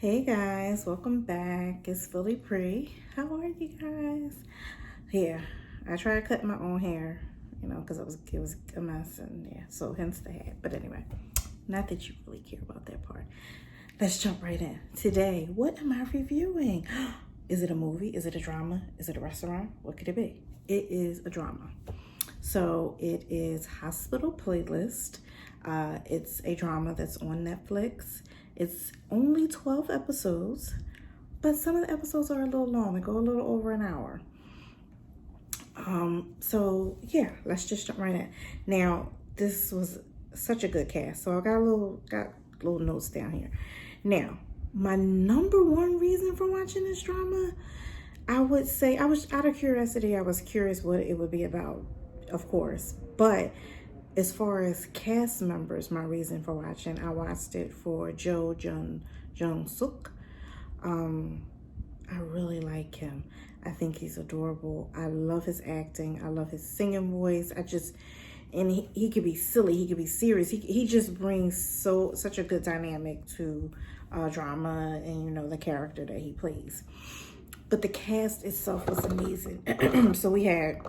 Hey guys, welcome back. It's Philly Pre. How are you guys? Yeah, I tried cutting my own hair, because it was a mess, and yeah, so hence the hat. But anyway, not that you really care about that part. Let's jump right in. Today, what am I reviewing? Is it a movie? Is it a drama? Is it a restaurant? What could it be? It is a drama. So it is Hospital Playlist. It's a drama that's on Netflix. It's only 12 episodes, but some of the episodes are a little long. They go a little over an hour. So yeah, let's just jump right in. Now, this was such a good cast. So I got little notes down here. Now, my number one reason for watching this drama, I would say, I was out of curiosity. I was curious what it would be about, of course. But as far as cast members, my reason for watching, I watched it for Jung Suk. I really like him. I think he's adorable. I love his acting. I love his singing voice. And he could be silly. He could be serious. He just brings such a good dynamic to drama and the character that he plays. But the cast itself was amazing. So we had,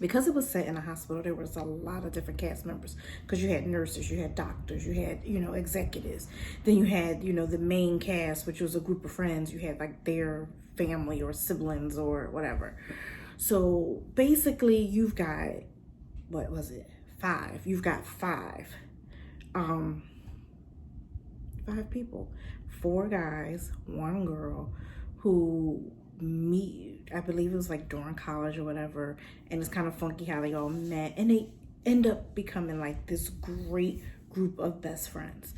because it was set in a hospital, there was a lot of different cast members, because you had nurses, you had doctors, you had executives, then you had the main cast, which was a group of friends. You had like their family or siblings or whatever. So basically you've got, what was it, five you've got five people, four guys, one girl, who meet, I believe it was like during college or whatever, and it's kind of funky how they all met, and they end up becoming like this great group of best friends.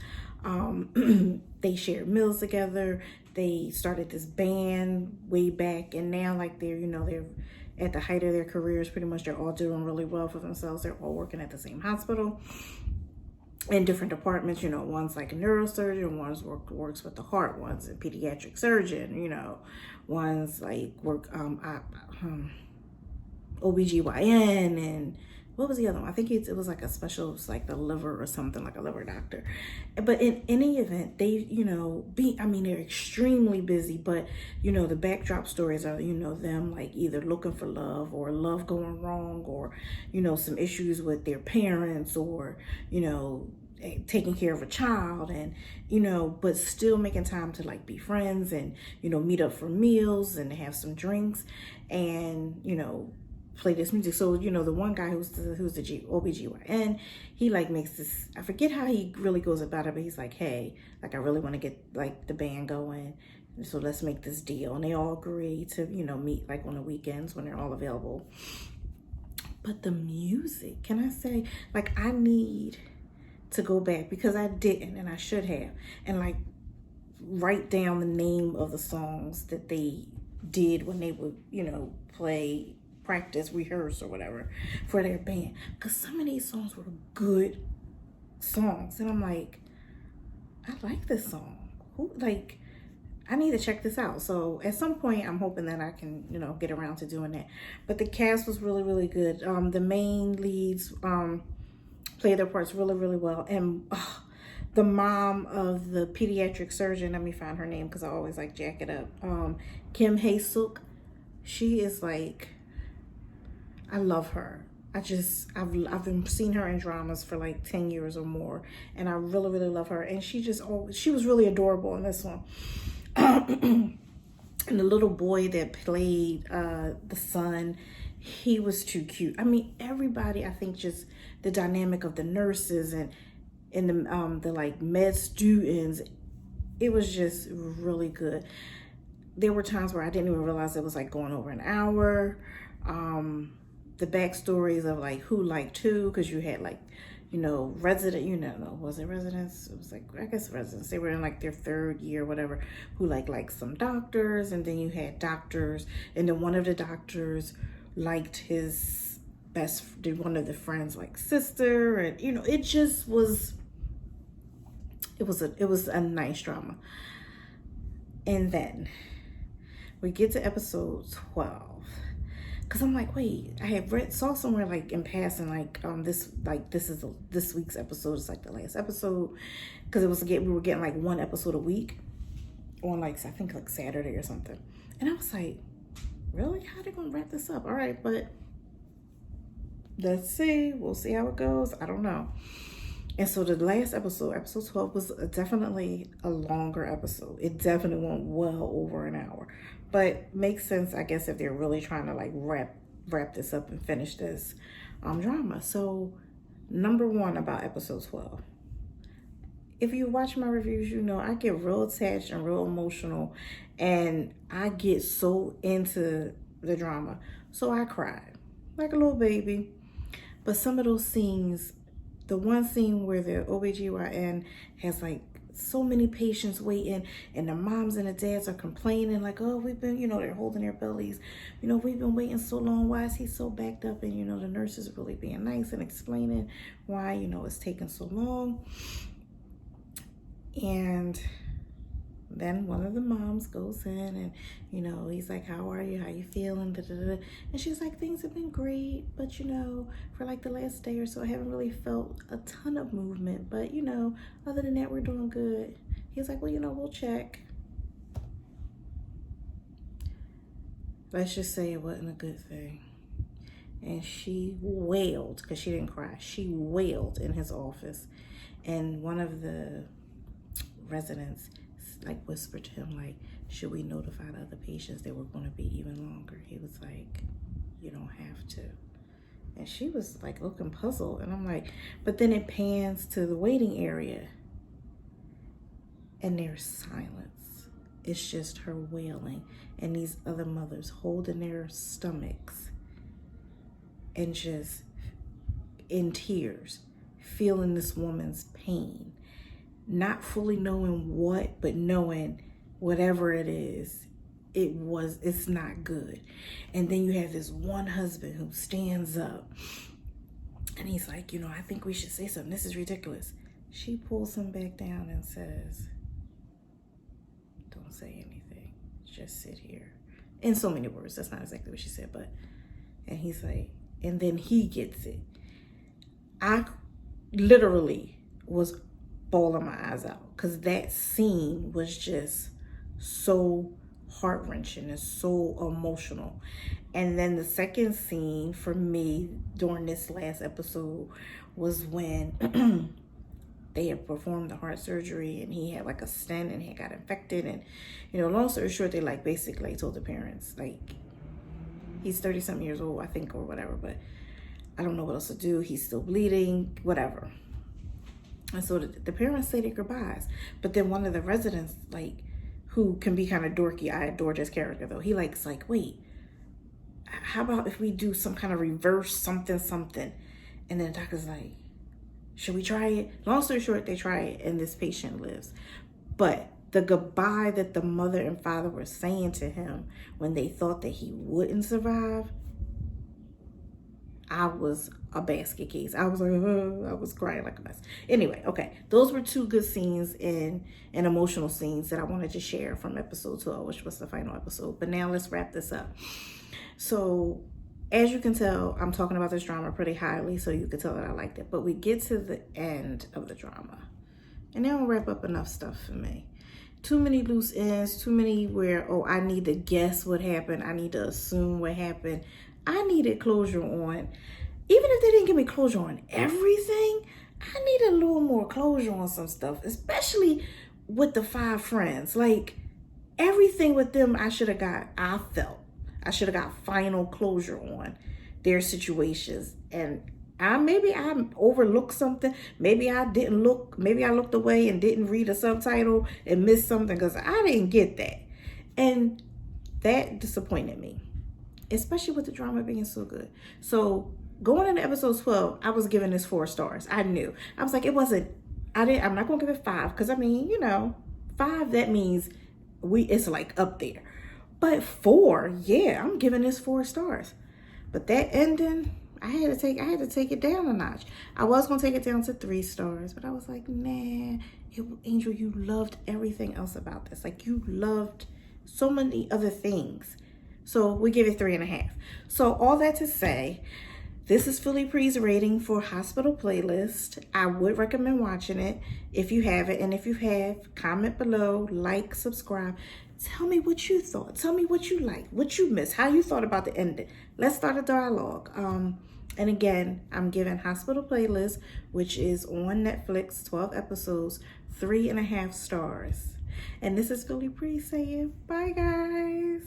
They shared meals together. They started this band way back, and now like they're at the height of their careers. Pretty much they're all doing really well for themselves. They're all working at the same hospital in different departments. One's like a neurosurgeon, one's works with the heart, one's a pediatric surgeon, one's like OBGYN, and what was the other one? I think it was like a specialist, like the liver or something, like a liver doctor. But in any event, they, they're extremely busy, but, the backdrop stories are, them like either looking for love, or love going wrong, or, some issues with their parents, or, taking care of a child, and but still making time to like be friends, and meet up for meals and have some drinks, and play this music. So the one guy who's the OBGYN, he like makes this, I forget how he really goes about it, but he's like, hey, like I really want to get like the band going, so let's make this deal. And they all agree to meet like on the weekends when they're all available. But the music, can I say, like, I need to go back, because I didn't, and I should have, and like write down the name of the songs that they did when they would play, practice, rehearse, or whatever for their band, because some of these songs were good songs, and I'm like, I like this song. I need to check this out. So at some point, I'm hoping that I can get around to doing that. But the cast was really, really good. The main leads play their parts really, really well. And the mom of the pediatric surgeon, let me find her name because I always like jack it up. Kim Hae-suk. She is like, I love her. I've been seeing her in dramas for like 10 years or more, and I really, really love her. And she was really adorable in this one. And the little boy that played the son, he was too cute. I mean, everybody, I think, just the dynamic of the nurses and the like med students, it was just really good. There were times where I didn't even realize it was like going over an hour. The backstories of like who liked who, because you had like was it residents? It was like, I guess residents. They were in like their third year, whatever, who like some doctors, and then you had doctors, and then one of the doctors liked his one of the friends like sister, and it just was, it was a nice drama. And then we get to episode 12. Cause I'm like, wait, I had saw somewhere like in passing, this week's episode is like the last episode, cause we were getting like one episode a week on like, I think like Saturday or something, and I was like, really, how they gonna wrap this up? All right, but let's see, we'll see how it goes. I don't know. And so the last episode, episode 12, was definitely a longer episode. It definitely went well over an hour. But makes sense, I guess, if they're really trying to like wrap this up and finish this drama. So number one about episode 12. If you watch my reviews, you know I get real attached and real emotional, and I get so into the drama. So I cried like a little baby. But some of those scenes, the one scene where the OBGYN has like so many patients waiting, and the moms and the dads are complaining like, oh, we've been, they're holding their bellies. We've been waiting so long. Why is he so backed up? And, the nurse is really being nice and explaining why, it's taking so long. And then one of the moms goes in and, he's like, how are you? How you feeling? Da, da, da. And she's like, things have been great. But, for like the last day or so, I haven't really felt a ton of movement. But, other than that, we're doing good. He's like, well, we'll check. Let's just say it wasn't a good thing. And she wailed, because she didn't cry. She wailed in his office. And one of the residents like whispered to him, like, should we notify the other patients that we're going to be even longer? He was like, you don't have to. And she was like looking puzzled, and I'm like, but then it pans to the waiting area and there's silence. It's just her wailing and these other mothers holding their stomachs and just in tears, feeling this woman's pain. Not fully knowing what, but knowing whatever it is, it's not good. And then you have this one husband who stands up and he's like, I think we should say something. This is ridiculous. She pulls him back down and says, don't say anything. Just sit here. In so many words. That's not exactly what she said, and he's like, and then he gets it. I literally was bawling my eyes out, because that scene was just so heart-wrenching and so emotional. And then the second scene for me during this last episode was when they had performed the heart surgery and he had like a stent and he got infected. And long story short, they like basically told the parents, like, he's 30-something years old, I think, or whatever, but I don't know what else to do. He's still bleeding, whatever. And so the parents say their goodbyes. But then one of the residents, like, who can be kind of dorky, I adore this character though, he like, wait, how about if we do some kind of reverse something? And then the doctor's like, should we try it? Long story short, they try it and this patient lives. But the goodbye that the mother and father were saying to him when they thought that he wouldn't survive, I was a basket case. I was like, I was crying like a mess. Anyway, okay. Those were two good scenes and emotional scenes that I wanted to share from episode 12, which was the final episode. But now let's wrap this up. So as you can tell, I'm talking about this drama pretty highly, so you can tell that I liked it. But we get to the end of the drama, and they don't wrap up enough stuff for me. Too many loose ends, too many where, I need to guess what happened. I need to assume what happened. I needed closure on, even if they didn't give me closure on everything, I needed a little more closure on some stuff, especially with the 5 friends. Like, everything with them, I should have got final closure on their situations. And maybe I overlooked something. Maybe I looked away and didn't read a subtitle and missed something, because I didn't get that. And that disappointed me, especially with the drama being so good. So going into episode 12, I was giving this 4 stars. I knew. I was like, I'm not going to give it 5, because 5, that means it's like up there. But 4, yeah, I'm giving this 4 stars. But that ending, I had to take it down a notch. I was going to take it down to 3 stars, but I was like, nah, Angel, you loved everything else about this. Like, you loved so many other things. So we give it 3.5. So all that to say, this is Philly Pre's rating for Hospital Playlist. I would recommend watching it if you haven't. And if you have, comment below, like, subscribe. Tell me what you thought. Tell me what you liked, what you missed, how you thought about the ending. Let's start a dialogue. And again, I'm giving Hospital Playlist, which is on Netflix, 12 episodes, 3.5 stars. And this is Philly Pre saying bye, guys.